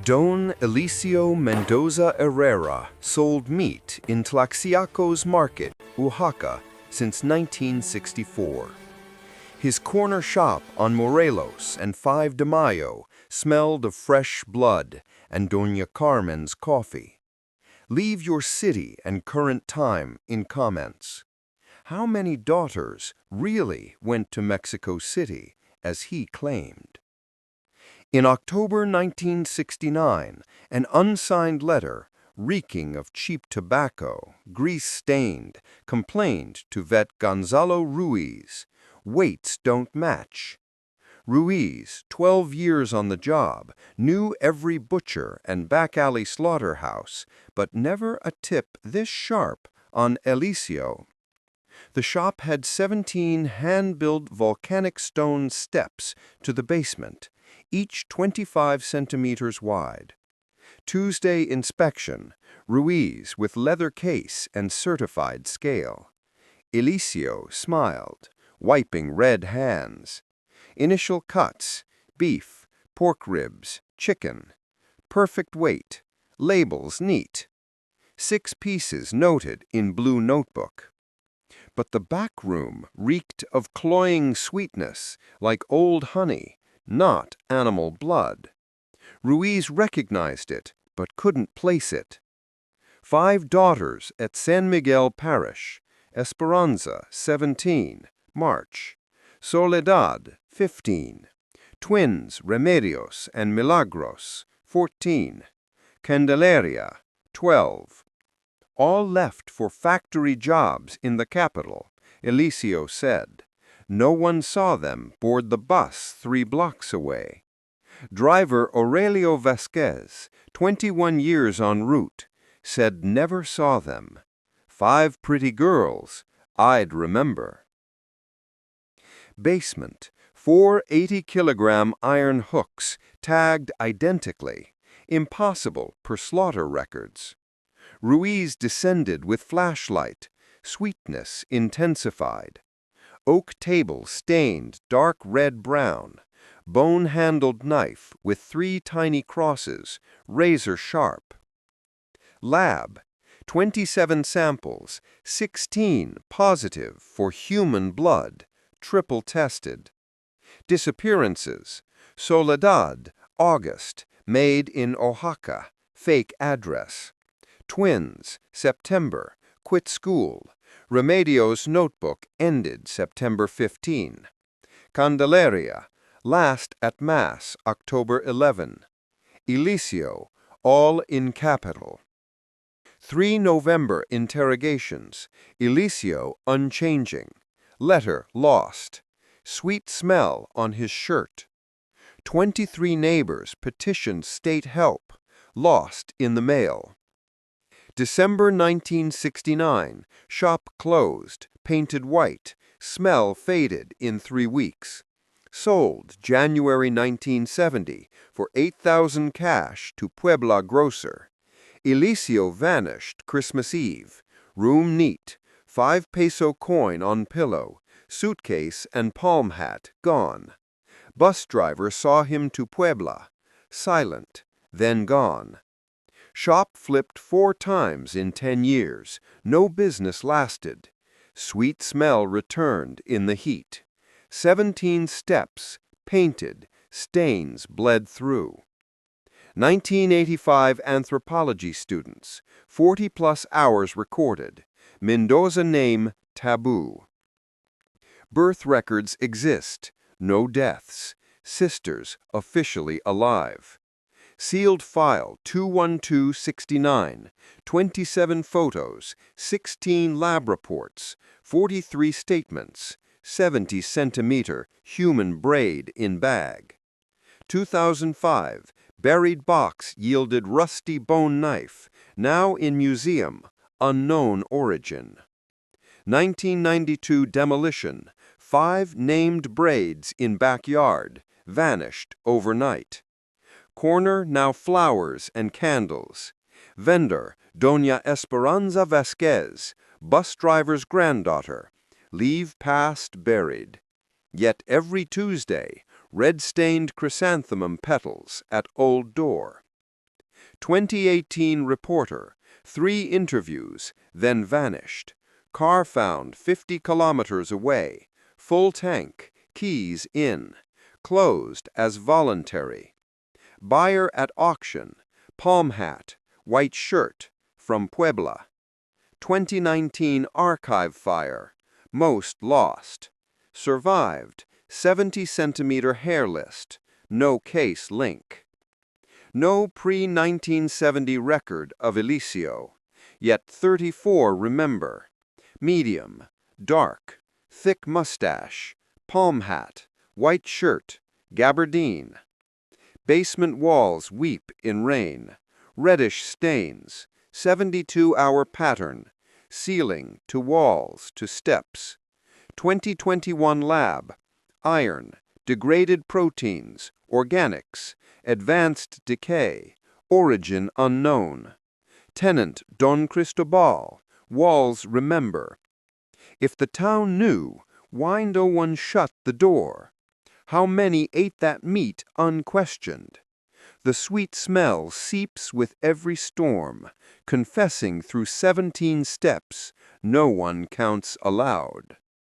Don Eliseo Mendoza Herrera sold meat in Tlaxiaco's market, Oaxaca, since 1964. His corner shop on Morelos and 5 de Mayo smelled of fresh blood and Doña Carmen's coffee. Leave your city and current time in comments. How many daughters really went to Mexico City, as he claimed? In October 1969, an unsigned letter, reeking of cheap tobacco, grease-stained, complained to vet Gonzalo Ruiz, "Weights don't match." Ruiz, 12 years on the job, knew every butcher and back-alley slaughterhouse, but never a tip this sharp on Eliseo. The shop had 17 hand-built volcanic stone steps to the basement, each 25 centimeters wide. Tuesday inspection, Ruiz with leather case and certified scale. Eliseo smiled, wiping red hands. Initial cuts, beef, pork ribs, chicken. Perfect weight, labels neat. 6 pieces noted in blue notebook. But the back room reeked of cloying sweetness, like old honey, not animal blood. Ruiz recognized it, but couldn't place it. 5 daughters at San Miguel Parish, Esperanza, 17, March. Soledad, 15. Twins, Remedios and Milagros, 14. Candelaria, 12. All left for factory jobs in the capital, Eliseo said. No one saw them board the bus 3 blocks away. Driver Aurelio Vasquez, 21 years en route, said never saw them. 5 pretty girls, I'd remember. Basement, 4 80-kilogram iron hooks, tagged identically. Impossible per slaughter records. Ruiz descended with flashlight, sweetness intensified. Oak table stained dark red-brown, bone-handled knife with 3 tiny crosses, razor sharp. Lab, 27 samples, 16 positive for human blood, triple tested. Disappearances, Soledad, August, made in Oaxaca, fake address. Twins, September, quit school. Remedios notebook ended September 15. Candelaria, last at Mass, October 11. Eliseo, all in capital. 3 November interrogations. Eliseo unchanging. Letter lost. Sweet smell on his shirt. 23 neighbors petitioned state help. Lost in the mail. December 1969, shop closed, painted white, smell faded in 3 weeks. Sold January 1970 for 8,000 cash to Puebla grocer. Eliseo vanished Christmas Eve. Room neat, 5 peso coin on pillow, suitcase and palm hat gone. Bus driver saw him to Puebla. Silent, then gone. Shop flipped 4 times in 10 years. No business lasted. Sweet smell returned in the heat. 17 steps, painted, stains bled through. 1985 anthropology students, 40-plus hours recorded. Mendoza name taboo. Birth records exist. No deaths. Sisters officially alive. Sealed file 21269, 27 photos, 16 lab reports, 43 statements, 70-centimeter human braid in bag. 2005, buried box yielded rusty bone knife, now in museum, unknown origin. 1992 demolition, 5 named braids in backyard, vanished overnight. Corner now flowers and candles. Vendor, Doña Esperanza Vasquez, bus driver's granddaughter. Leave past buried. Yet every Tuesday, red-stained chrysanthemum petals at old door. 2018 reporter, 3 interviews, then vanished. Car found 50 kilometers away. Full tank, keys in. Closed as voluntary. Buyer at auction, palm hat, white shirt, from Puebla. 2019 archive fire, most lost. Survived, 70-centimeter hair list, no case link. No pre-1970 record of Eliseo, yet 34 remember. Medium, dark, thick mustache, palm hat, white shirt, gabardine. Basement walls weep in rain, reddish stains, 72-hour pattern, ceiling to walls to steps. 2021 lab, iron, degraded proteins, organics, advanced decay, origin unknown. Tenant Don Cristobal, walls remember. If the town knew, why no one shut the door? How many ate that meat unquestioned? The sweet smell seeps with every storm, confessing through 17 steps, no one counts aloud.